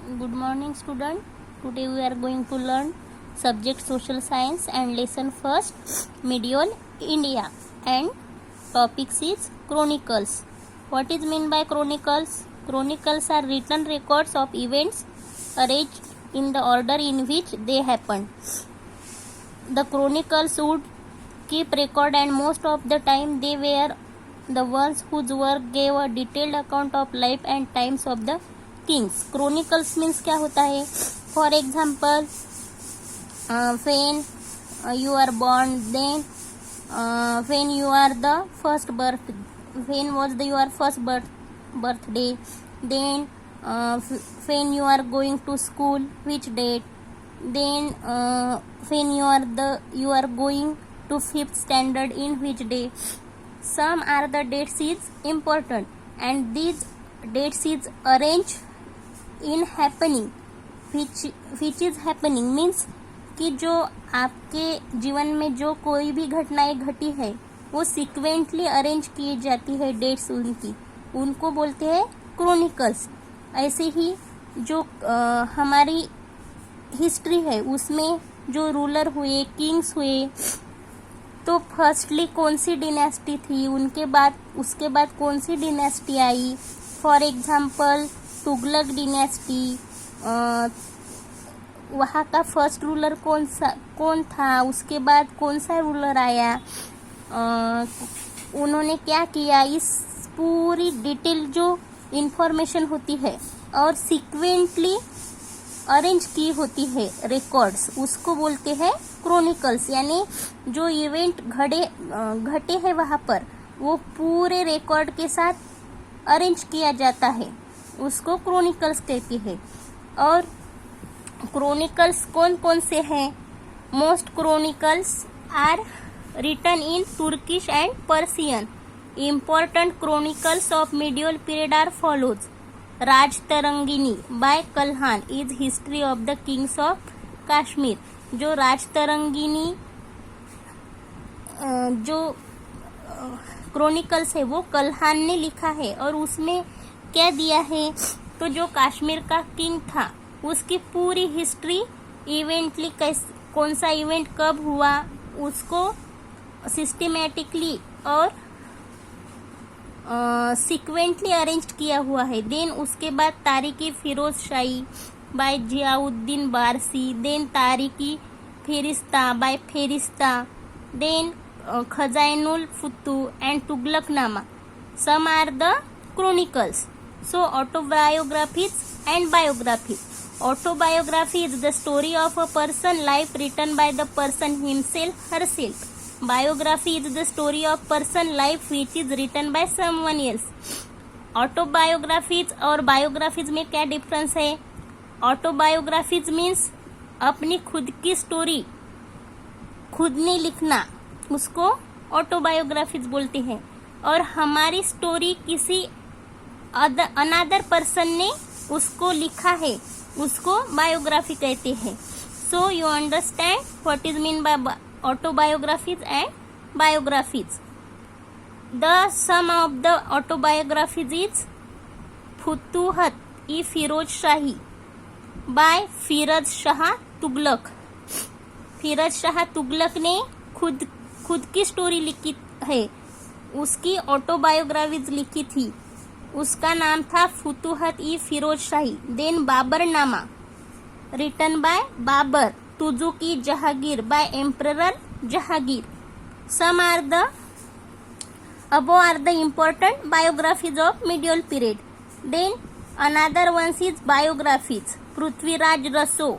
Good morning, student. Today we are going to learn subject social science and lesson first medieval India and topics is chronicles. What is mean by chronicles? Chronicles are written records of events arranged in the order in which they happened. The chronicles would keep record and most of the time they were the ones whose work gave a detailed account of life and times of the kings. Chronicles means क्या होता है? For example, when you are born, then when you are the first birth, when was your first birthday, then when you are going to school, which date, then when you are going to 5th standard, in which day. Some are the dates is important and these dates is arranged in happening which is happening means कि जो आपके जीवन में जो कोई भी घटनाएं घटी है वो सिक्वेंटली अरेंज की जाती है डेट्स उनकी, उनको बोलते हैं क्रोनिकल्स. ऐसे ही जो हमारी हिस्ट्री है उसमें जो रूलर हुए, किंग्स हुए, तो फर्स्टली कौन सी डिनेस्टी थी, उसके बाद कौन सी डिनेस्टी आई. फॉर एग्जाम्पल तुगलक डिनेस्टी, वहाँ का फर्स्ट रूलर कौन था, उसके बाद कौन सा रूलर आया, उन्होंने क्या किया, इस पूरी डिटेल जो इंफॉर्मेशन होती है और सिक्वेंटली अरेंज की होती है रिकॉर्ड्स, उसको बोलते हैं क्रोनिकल्स. यानी जो इवेंट घटे हैं वहाँ पर वो पूरे रिकॉर्ड के साथ अरेंज किया जाता है, उसको क्रोनिकल्स कहते हैं. और क्रोनिकल्स कौन कौन से हैं? Most chronicles are written in Turkish and Persian. Important chronicles of medieval period are follows. Rajatarangini by Kalhana is history of the kings of Kashmir. जो राजतरंगिनी जो क्रोनिकल्स है वो कल्हान ने लिखा है और उसमें क्या दिया है, तो जो कश्मीर का किंग था उसकी पूरी हिस्ट्री इवेंटली कौन सा इवेंट कब हुआ उसको सिस्टमेटिकली और सिक्वेंटली अरेंज किया हुआ है. देन उसके बाद Tarikhi Firoz Shahi by Ziauddin Barani, then Tarikhi Ferishta by Ferishta, then Khazainul Futuh and Tughlaqnama. Some are the chronicles. So autobiographies and biographies. Autobiography is the story of a person life written by the person himself herself. Biography is the story of person life which is written by someone else. Autobiographies और biographies में क्या difference है? Autobiographies means अपनी खुद की story खुद ने लिखना, उसको ऑटोबायोग्राफीज बोलते हैं. और हमारी स्टोरी किसी अनदर पर्सन ने उसको लिखा है, उसको बायोग्राफी कहते हैं. So you understand what is mean by autobiographies and biographies. The some of the autobiographies is Futuhat i Firoz Shahi by Firoz Shah Tughlaq. Firoz Shah Tughlaq ने खुद की स्टोरी लिखी है, उसकी ऑटोबायोग्राफीज लिखी थी, उसका नाम था Futuhat i Firoz Shahi. Then Baburnama written by Babur, Tuzuki Jahangir by emperor Jahangir. Some are the above are the important biographies of medieval period. Then another one is biographies. Prithviraj रसो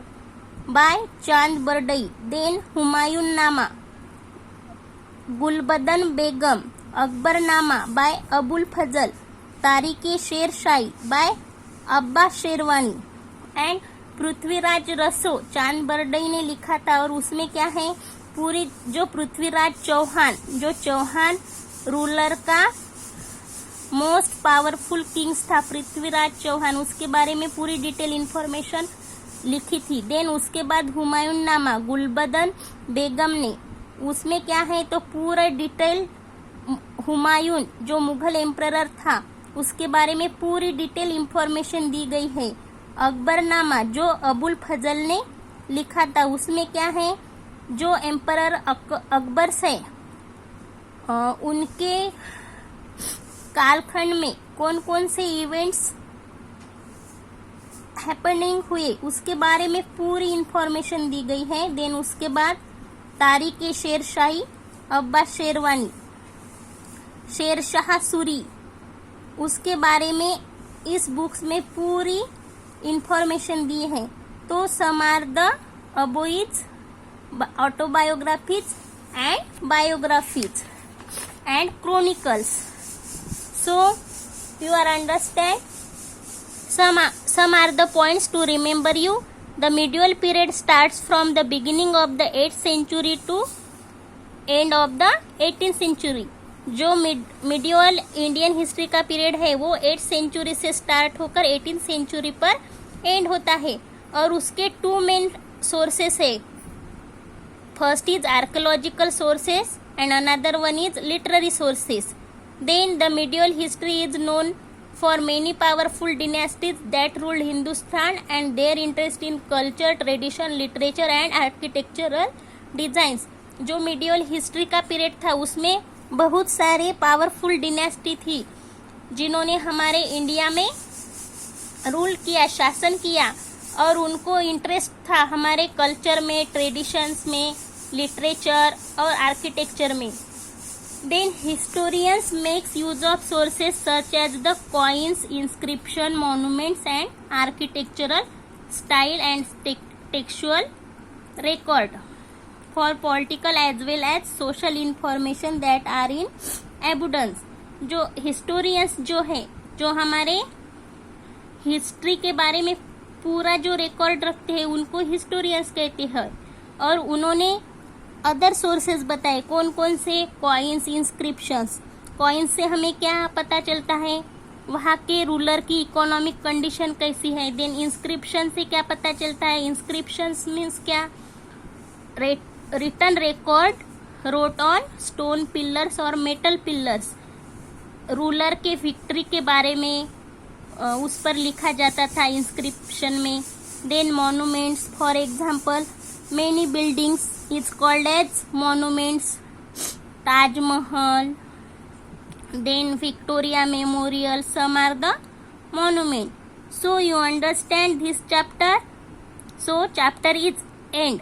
by चांद बरडई, then हुमायूं नामा, गुलबदन बेगम, अकबर नामा by अबुल फजल, तारीखे शेर शाही by अब्बा शेरवानी. एंड पृथ्वीराज रसो चांद बरडई ने लिखा था और उसमें क्या है, पूरी जो पृथ्वीराज चौहान, जो चौहान रूलर का मोस्ट पावरफुल किंग्स था पृथ्वीराज चौहान, उसके बारे में पूरी डिटेल इंफॉर्मेशन लिखी थी. देन उसके बाद हुमायूं नामा गुलबदन बेगम ने, उसमें क्या है, तो पूरा डिटेल हुमायूं जो मुगल एम्परर था उसके बारे में पूरी डिटेल इंफॉर्मेशन दी गई है. अकबरनामा जो अबुल फजल ने लिखा था, उसमें क्या है, जो एम्परर अकबर से उनके कालखंड में कौन कौन से इवेंट्स हैपनिंग हुए उसके बारे में पूरी इंफॉर्मेशन दी गई है। देन उसके बाद तारीख शेरशाही, अब्बास शेरवानी, शेरशाह सूरी, उसके बारे में इस बुक्स में पूरी इंफॉर्मेशन दी है। तो some are the above autobiographies and biographies and chronicles. So you are understand some are the points to remember you. The medieval period starts from the beginning of the 8th century to end of the 18th century. जो medieval Indian history का period है वो 8th century से start होकर 18th century पर and होता है और उसके 2 मेन सोर्सेस है। First is archaeological sources and another one is literary sources. Then the medieval history is known for many powerful dynasties that ruled Hindustan and their interest in culture, tradition, literature and architectural designs. जो medieval history का period था उसमें बहुत सारे powerful dynasty थी जिन्होंने हमारे India में रूल किया, शासन किया और उनको इंटरेस्ट था हमारे कल्चर में, ट्रेडिशंस में, लिटरेचर और आर्किटेक्चर में। Then historians makes use of sources such as the coins, inscription, monuments and architectural style and textual record for political as well as social information that are in abundance. जो historians जो है, जो हमारे history के बारे में पूरा जो रिकॉर्ड रखते हैं उनको हिस्टोरियंस कहते हैं और उन्होंने अदर सोर्सेज बताए कौन कौन से, कॉइन्स, इंस्क्रिप्शंस। कॉइन्स से हमें क्या पता चलता है, वहाँ के रूलर की इकोनॉमिक कंडीशन कैसी है। देन इंस्क्रिप्शन से क्या पता चलता है, इंस्क्रिप्शंस मीन्स क्या, written record wrote on stone pillars और मेटल पिलर्स, रूलर के विक्ट्री के बारे में उस पर लिखा जाता था इंस्क्रिप्शन में। Then monuments, for example many buildings is called as monuments, Taj Mahal, then Victoria Memorial, some are the monument. So you understand this chapter. So chapter is end.